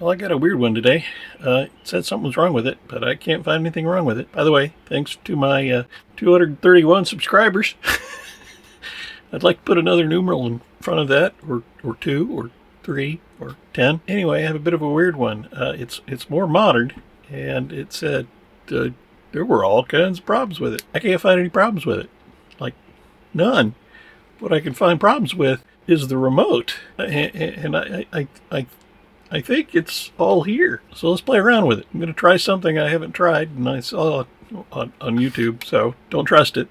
Well, I got a weird one today. It said something was wrong with it, but I can't find anything wrong with it. By the way, thanks to my 231 subscribers. I'd like to put another numeral in front of that, or 2, or 3, or 10. Anyway, I have a bit of a weird one. It's more modern, and it said there were all kinds of problems with it. I can't find any problems with it. Like, none. What I can find problems with is the remote. And I think it's all here. So let's play around with it. I'm going to try something I haven't tried, and I saw it on YouTube, so don't trust it.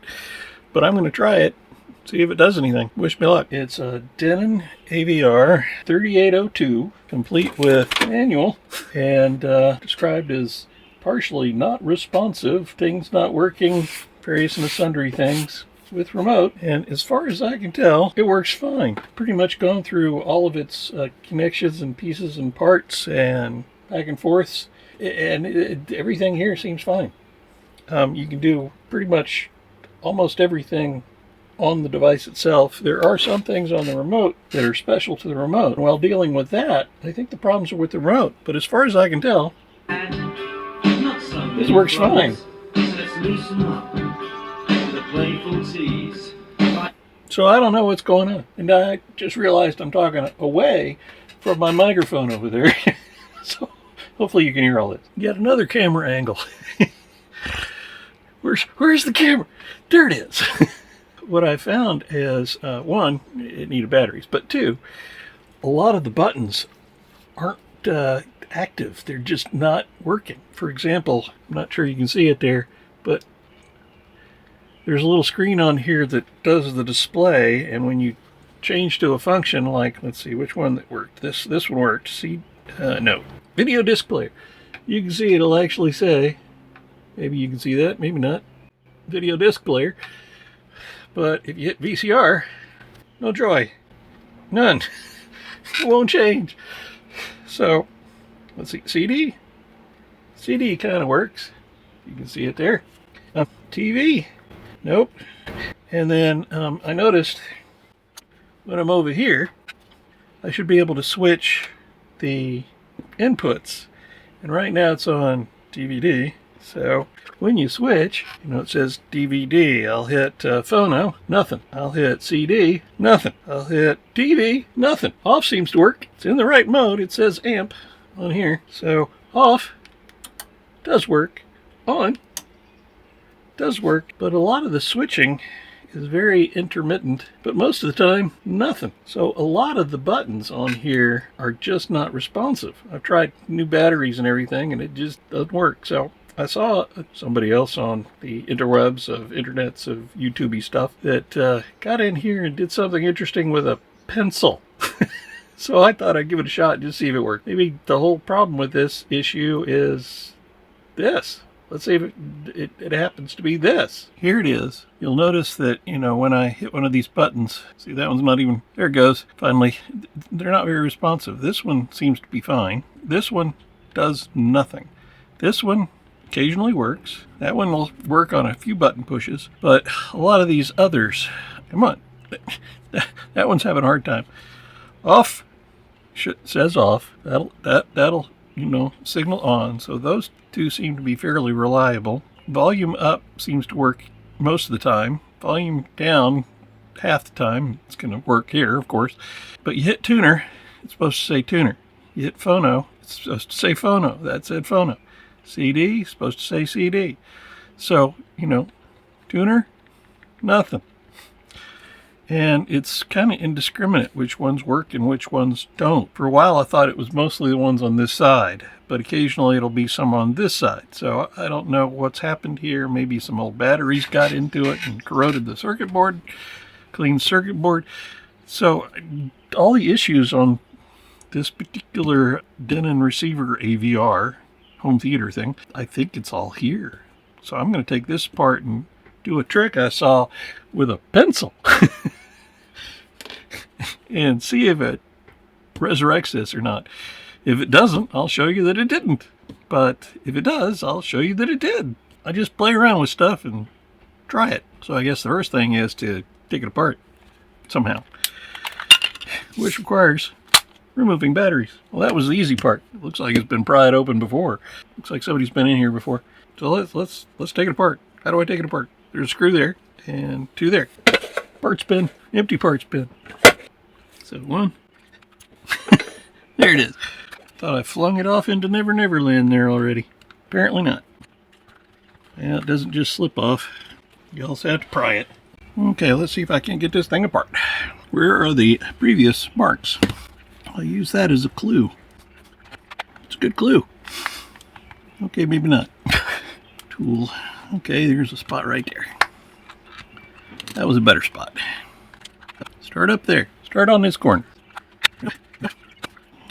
But I'm going to try it, see if it does anything. Wish me luck. It's a Denon AVR 3802, complete with manual, and described as partially not responsive, things not working, various and sundry things with remote. And as far as I can tell, it works fine. Pretty much gone through all of its connections and pieces and parts and back and forths, and everything here seems fine. You can do pretty much almost everything on the device itself. There are some things on the remote that are special to the remote. While dealing with that, I think the problems are with the remote. But as far as I can tell, this works fine. So I don't know what's going on. And I just realized I'm talking away from my microphone over there. So hopefully you can hear all this. Yet another camera angle. Where's the camera? There it is. What I found is, one, it needed batteries, but two, a lot of the buttons aren't active. They're just not working. For example, I'm not sure you can see it there, but there's a little screen on here that does the display, and when you change to a function, like, let's see which one that worked. This one worked. See, no, video disc player. You can see it'll actually say, maybe you can see that, maybe not, video disc player. But if you hit VCR, no joy, none. It won't change. So let's see, CD kind of works. You can see it there. TV, nope. And then I noticed when I'm over here, I should be able to switch the inputs. And right now it's on DVD. So when you switch, you know, it says DVD. I'll hit phono, nothing. I'll hit CD, nothing. I'll hit TV, nothing. Off seems to work. It's in the right mode. It says amp on here. So off does work. On does work. But a lot of the switching is very intermittent, but most of the time, nothing. So a lot of the buttons on here are just not responsive. I've tried new batteries and everything, and it just doesn't work. So I saw somebody else on the interwebs of internets of YouTube-y stuff that got in here and did something interesting with a pencil. So I thought I'd give it a shot and just see if it worked. Maybe the whole problem with this issue is this. Let's see if it happens to be this. Here it is. You'll notice that, you know, when I hit one of these buttons, see, that one's not even, there it goes. Finally, they're not very responsive. This one seems to be fine. This one does nothing. This one occasionally works. That one will work on a few button pushes, but a lot of these others, come on, that one's having a hard time. Off says off. That'll you know, signal on. So those two seem to be fairly reliable. Volume up seems to work most of the time. Volume down half the time. It's going to work here, of course. But you hit tuner, it's supposed to say tuner. You hit phono, it's supposed to say phono. That said phono. CD, supposed to say CD. So, you know, tuner, nothing. And it's kind of indiscriminate which ones work and which ones don't. For a while I thought it was mostly the ones on this side, but occasionally it'll be some on this side. So I don't know what's happened here. Maybe some old batteries got into it and corroded the circuit board, cleaned circuit board. So all the issues on this particular Denon receiver AVR home theater thing, I think it's all here. So I'm going to take this apart and do a trick I saw with a pencil and see if it resurrects this or not. If it doesn't, I'll show you that it didn't. But if it does, I'll show you that it did. I just play around with stuff and try it. So I guess the first thing is to take it apart somehow, which requires removing batteries. Well, that was the easy part. It looks like it's been pried open before. Looks like somebody's been in here before. So let's take it apart. How do I take it apart? There's a screw there and two there. Parts bin, empty parts bin. So one. There it is. Thought I flung it off into Never Never Land there already. Apparently not. Yeah, it doesn't just slip off. You also have to pry it. Okay, let's see if I can't get this thing apart. Where are the previous marks? I'll use that as a clue. It's a good clue. Okay, maybe not. Tool. Okay, there's a spot right there. That was a better spot. Start up there. Start on this corner.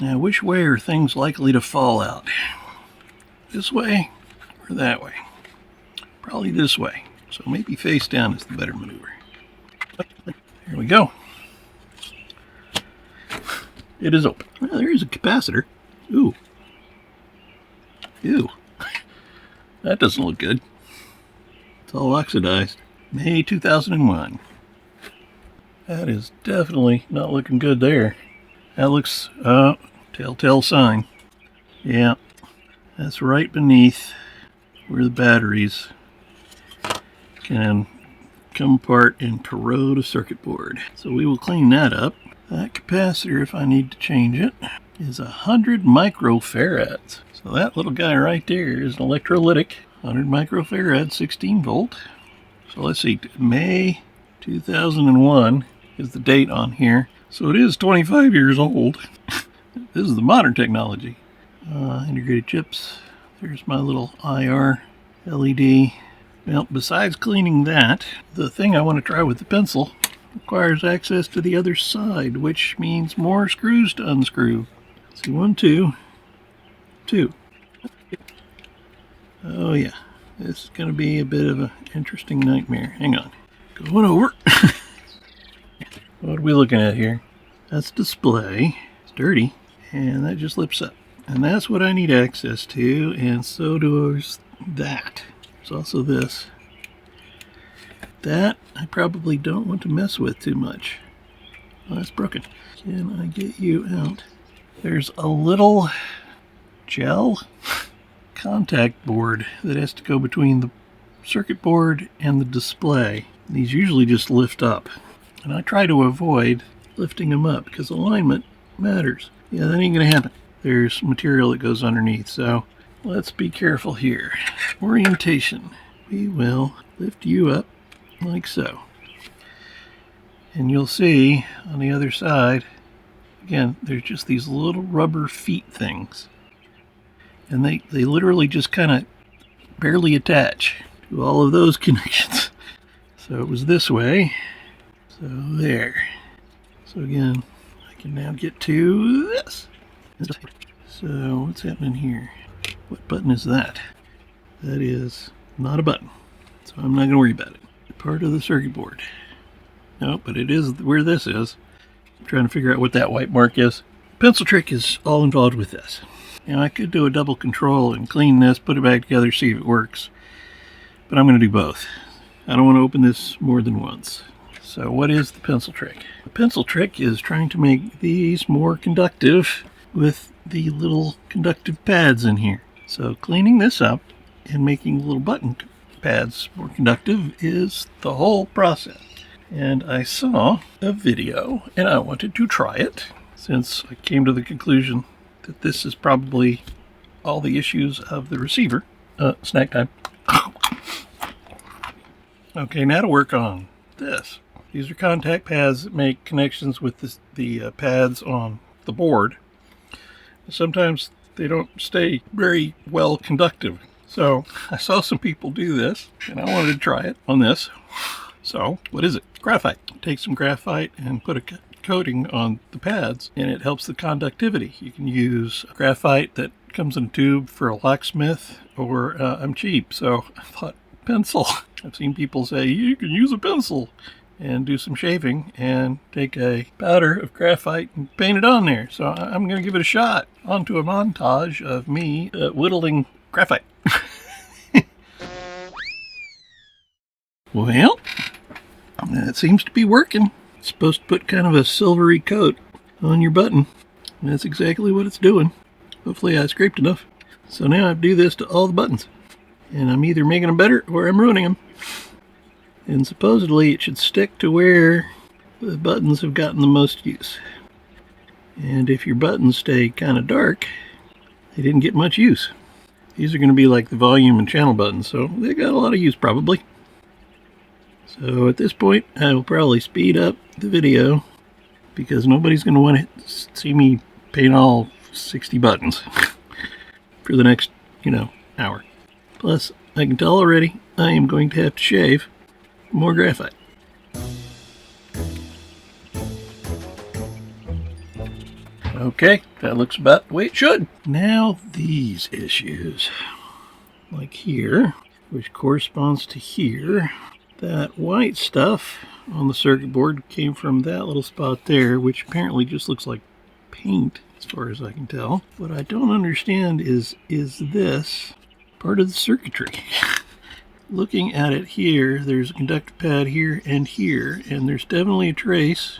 Now, which way are things likely to fall out? This way or that way? Probably this way. So maybe face down is the better maneuver. Here we go. It is open. Well, there is a capacitor. Ooh. Ew. That doesn't look good. It's all oxidized. May 2001. That is definitely not looking good there. That looks, telltale sign. Yeah, that's right beneath where the batteries can come apart and corrode a circuit board. So we will clean that up. That capacitor, if I need to change it, is 100 microfarads. So that little guy right there is an electrolytic, 100 microfarad, 16 volt. So let's see, May 2001 is the date on here. So it is 25 years old. This is the modern technology. Integrated chips. There's my little IR LED. Well, besides cleaning that, the thing I want to try with the pencil requires access to the other side, which means more screws to unscrew. See, 1, 2, 2. Oh yeah, this is going to be a bit of an interesting nightmare. Hang on. Going over. What are we looking at here? That's display. It's dirty. And that just lifts up. And that's what I need access to. And so does that. There's also this. That I probably don't want to mess with too much. Oh, that's broken. Can I get you out? There's a little gel contact board that has to go between the circuit board and the display. These usually just lift up. And I try to avoid lifting them up because alignment matters. Yeah, that ain't going to happen. There's material that goes underneath, so let's be careful here. Orientation. We will lift you up like so. And you'll see on the other side, again, there's just these little rubber feet things. And they literally just kind of barely attach to all of those connections. So it was this way. So there. So again, I can now get to this. So what's happening here? What button is that? That is not a button. So I'm not going to worry about it. Part of the circuit board. No, but it is where this is. I'm trying to figure out what that white mark is. Pencil trick is all involved with this. Now I could do a double control and clean this, put it back together, see if it works. But I'm going to do both. I don't want to open this more than once. So what is the pencil trick? The pencil trick is trying to make these more conductive with the little conductive pads in here. So cleaning this up and making little button pads more conductive is the whole process. And I saw a video and I wanted to try it since I came to the conclusion that this is probably all the issues of the receiver. Snack time. Okay, now to work on this. These are contact pads that make connections with the pads on the board. Sometimes they don't stay very well conductive. So I saw some people do this and I wanted to try it on this. So what is it? Graphite. Take some graphite and put a coating on the pads and it helps the conductivity. You can use graphite that comes in a tube for a locksmith, or I'm cheap, so I thought pencil. I've seen people say you can use a pencil and do some shaving and take a powder of graphite and paint it on there. So I'm going to give it a shot onto a montage of me whittling graphite. Well, that seems to be working. It's supposed to put kind of a silvery coat on your button. And that's exactly what it's doing. Hopefully I scraped enough. So now I have to do this to all the buttons. And I'm either making them better or I'm ruining them. And supposedly it should stick to where the buttons have gotten the most use. And if your buttons stay kind of dark, they didn't get much use. These are going to be like the volume and channel buttons, so they got a lot of use probably. So at this point, I will probably speed up the video because nobody's going to want to see me paint all 60 buttons for the next, hour. Plus, I can tell already I am going to have to shave more graphite. Okay, that looks about the way it should. Now these issues. Like here, which corresponds to here. That white stuff on the circuit board came from that little spot there, which apparently just looks like paint as far as I can tell. What I don't understand is this part of the circuitry? Looking at it here, there's a conductive pad here, and there's definitely a trace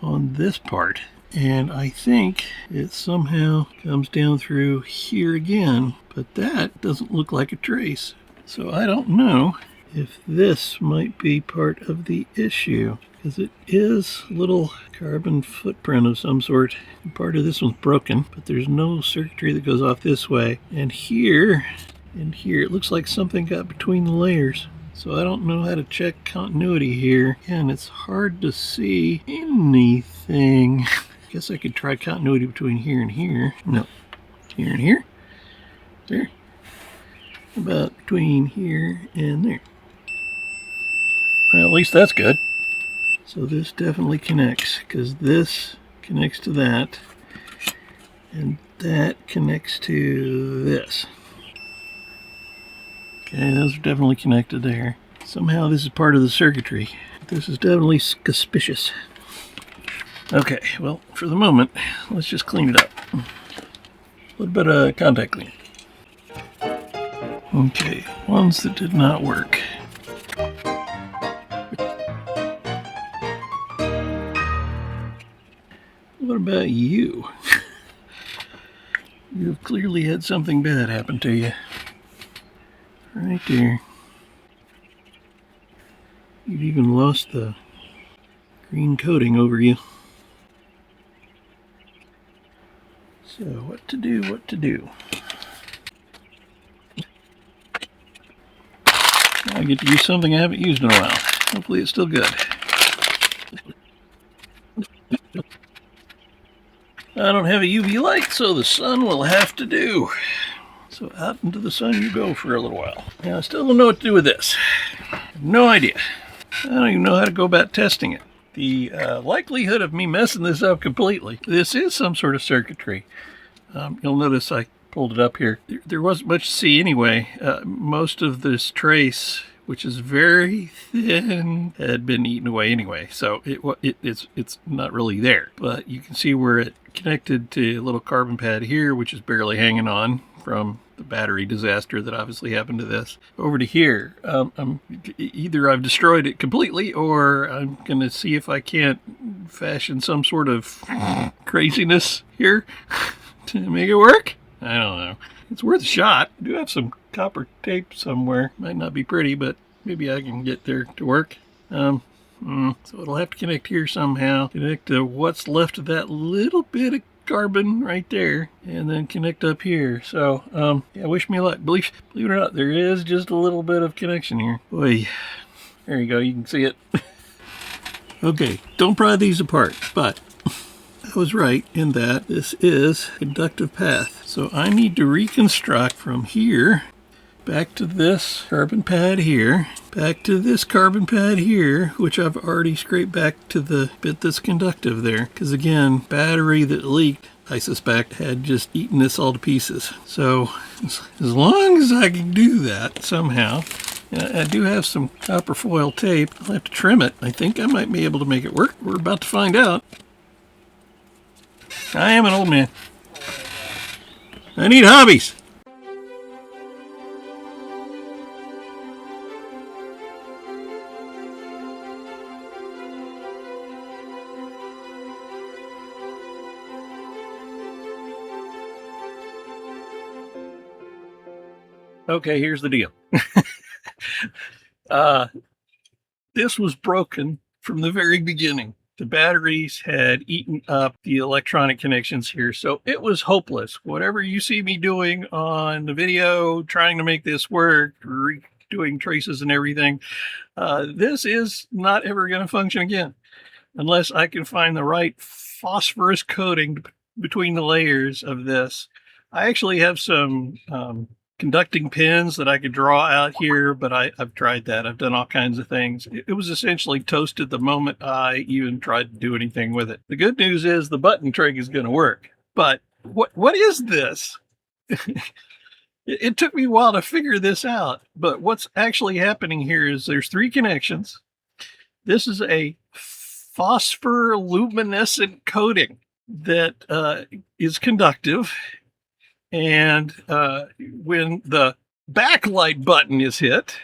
on this part. And I think it somehow comes down through here again, but that doesn't look like a trace. So I don't know if this might be part of the issue, because it is a little carbon footprint of some sort. Part of this one's broken, but there's no circuitry that goes off this way. And here, it looks like something got between the layers. So I don't know how to check continuity here. And it's hard to see anything. I guess I could try continuity between here and here. No, here and here. There. About between here and there. Well, at least that's good. So this definitely connects, because this connects to that, and that connects to this. Okay, those are definitely connected there. Somehow this is part of the circuitry. This is definitely suspicious. Okay, well, for the moment, let's just clean it up. A little bit of contact cleaner. Okay, ones that did not work. What about you? You've clearly had something bad happen to you. Right there. You've even lost the green coating over you. So what to do? I get to use something I haven't used in a while. Hopefully it's still good. I don't have a UV light, so the sun will have to do. So out into the sun you go for a little while. Now I still don't know what to do with this. I have no idea. I don't even know how to go about testing it. The likelihood of me messing this up completely. This is some sort of circuitry. You'll notice I pulled it up here. There wasn't much to see anyway. Most of this trace, which is very thin, had been eaten away anyway. So it's not really there. But you can see where it connected to a little carbon pad here, which is barely hanging on from the battery disaster that obviously happened to this. Over to here, either I've destroyed it completely, or I'm going to see if I can't fashion some sort of craziness here to make it work. I don't know. It's worth a shot. I do have some copper tape somewhere. Might not be pretty, but maybe I can get there to work. So it'll have to connect here somehow. Connect to what's left of that little bit of carbon right there, and then connect up here. So yeah, wish me luck. Believe it or not, there is just a little bit of connection here. Boy, there you go, you can see it. Okay, don't pry these apart, but I was right in that this is a conductive path. So I need to reconstruct from here back to this carbon pad here, back to this carbon pad here, which I've already scraped back to the bit that's conductive there. Because again, battery that leaked, I suspect, had just eaten this all to pieces. So as long as I can do that somehow, I do have some copper foil tape. I'll have to trim it. I think I might be able to make it work. We're about to find out. I am an old man. I need hobbies. Okay, here's the deal. This was broken from the very beginning. The batteries had eaten up the electronic connections here, so it was hopeless. Whatever you see me doing on the video, trying to make this work, doing traces and everything, this is not ever going to function again unless I can find the right phosphorus coating between the layers of this. I actually have some conducting pins that I could draw out here, but I've tried that. I've done all kinds of things. It was essentially toasted the moment I even tried to do anything with it. The good news is the button trig is going to work. But what is this? It took me a while to figure this out, but what's actually happening here is there's 3 connections. This is a phosphoruminescent coating that is conductive. And when the backlight button is hit,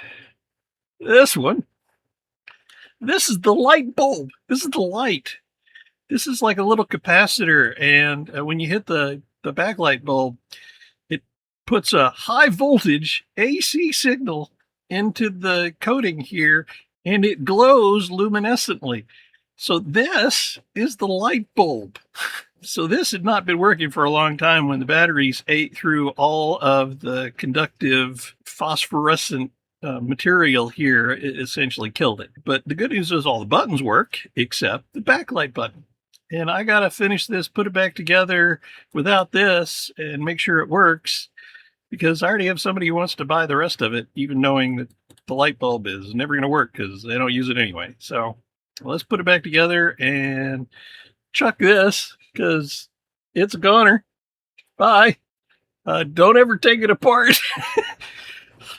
this one, this is the light bulb. This is the light. This is like a little capacitor. And when you hit the backlight bulb, it puts a high voltage AC signal into the coating here, and it glows luminescently. So this is the light bulb. So this had not been working for a long time when the batteries ate through all of the conductive phosphorescent material here. It essentially killed it. But the good news is all the buttons work except the backlight button. And I got to finish this, put it back together without this and make sure it works, because I already have somebody who wants to buy the rest of it, even knowing that the light bulb is never going to work because they don't use it anyway. So let's put it back together and chuck this, because it's a goner. Bye. Don't ever take it apart.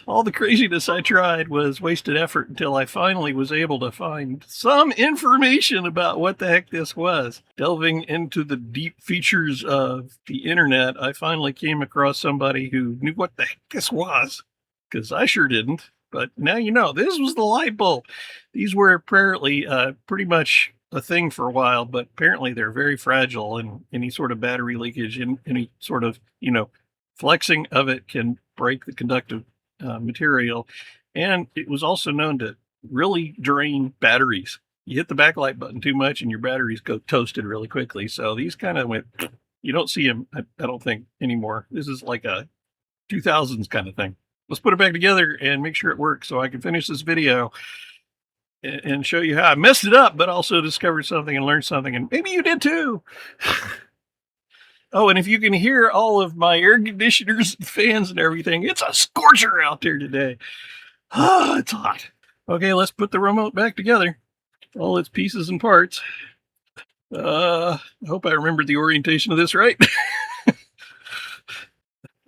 All the craziness I tried was wasted effort until I finally was able to find some information about what the heck this was. Delving into the deep features of the internet, I finally came across somebody who knew what the heck this was, because I sure didn't. But now you know, this was the light bulb. These were apparently pretty much a thing for a while, but apparently they're very fragile, and any sort of battery leakage and any sort of, flexing of it can break the conductive material. And it was also known to really drain batteries. You hit the backlight button too much and your batteries go toasted really quickly. So these kind of went, you don't see them, I don't think, anymore. This is like a 2000s kind of thing. Let's put it back together and make sure it works so I can finish this video and show you how I messed it up, but also discovered something and learned something, and maybe you did too. Oh, and if you can hear all of my air conditioners, fans, and everything, it's a scorcher out there today. Ah, it's hot. Okay, let's put the remote back together, all its pieces and parts. I hope I remembered the orientation of this right. I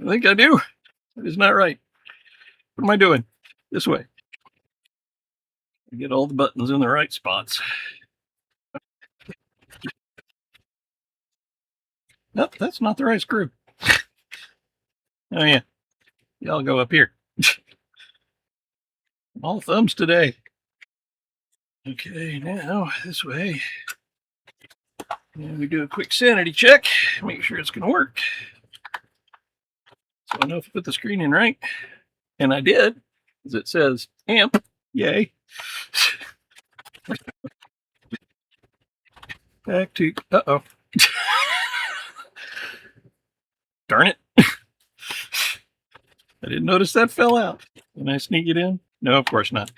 think I do. That is not right. What am I doing? This way. Get all the buttons in the right spots. Nope, that's not the right screw. Oh yeah, y'all go up here. All thumbs today. Okay, now this way. And we do a quick sanity check, make sure it's going to work. So I know if I put the screen in right, and I did, as it says amp, yay. Back to, uh-oh. Darn it. I didn't notice that fell out. Can I sneak it in? No, of course not.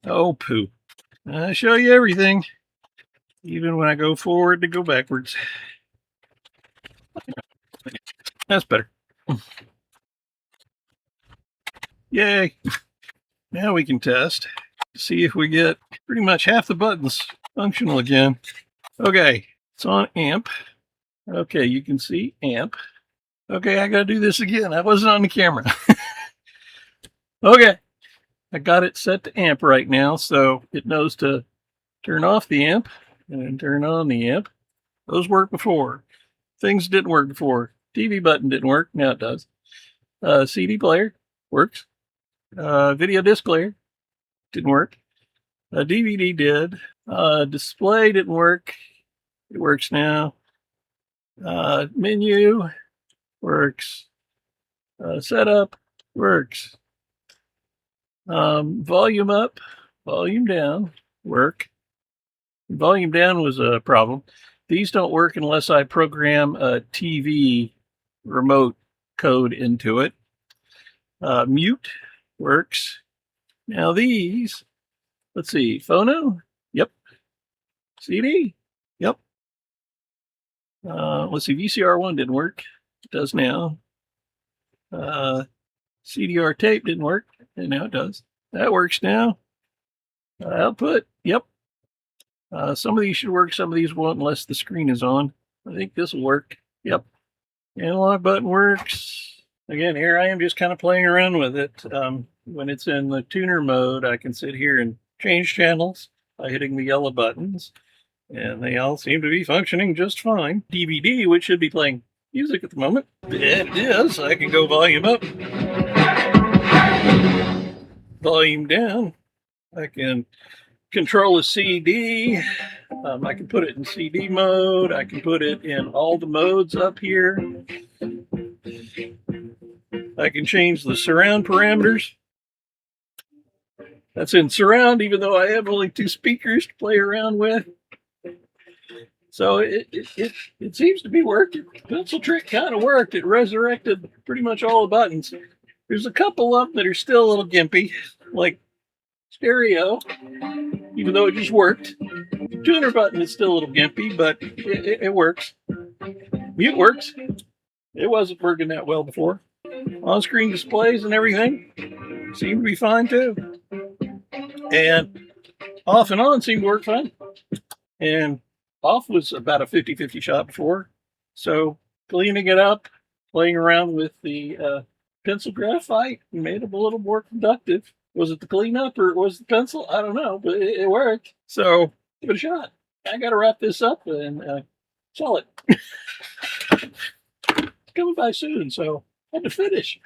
Oh, poo. I show you everything, even when I go forward to go backwards. That's better. Yay. Now we can test, see if we get pretty much half the buttons functional again. Okay, it's on amp. Okay, you can see amp. Okay, I gotta do this again. I wasn't on the camera. Okay, I got it set to amp right now, so it knows to turn off the amp and turn on the amp. Those worked before. Things didn't work before. TV button didn't work. Now it does. CD player works. Video disc player didn't work. DVD did. Display didn't work. It works now. Menu works. Setup works. Volume up, volume down, work. Volume down was a problem. These don't work unless I program a TV remote code into it. Mute works. Now these, let's see, phono? Yep. CD? Yep. Let's see, VCR1 didn't work. It does now. CDR tape didn't work, and now it does. That works now. Output, yep. Some of these should work, some of these won't unless the screen is on. I think this will work. Yep. Analog button works. Again, here I am just kind of playing around with it. When it's in the tuner mode, I can sit here and change channels by hitting the yellow buttons, and they all seem to be functioning just fine. DVD, which should be playing music at the moment. It is. I can go volume up, volume down. I can control a CD. I can put it in CD mode. I can put it in all the modes up here. I can change the surround parameters. That's in surround, even though I have only 2 speakers to play around with. So it seems to be working. Pencil trick kind of worked. It resurrected pretty much all the buttons. There's a couple of them that are still a little gimpy, like stereo, even though it just worked. The tuner button is still a little gimpy, but it works. Mute works. It wasn't working that well before. On-screen displays and everything seem to be fine too. And off and on seemed to work fine. And off was about a 50-50 shot before. So cleaning it up, playing around with the pencil graphite made it a little more productive. Was it the cleanup or was it the pencil? I don't know, but it worked. So give it a shot. I got to wrap this up and sell it. It's coming by soon, so I had to finish.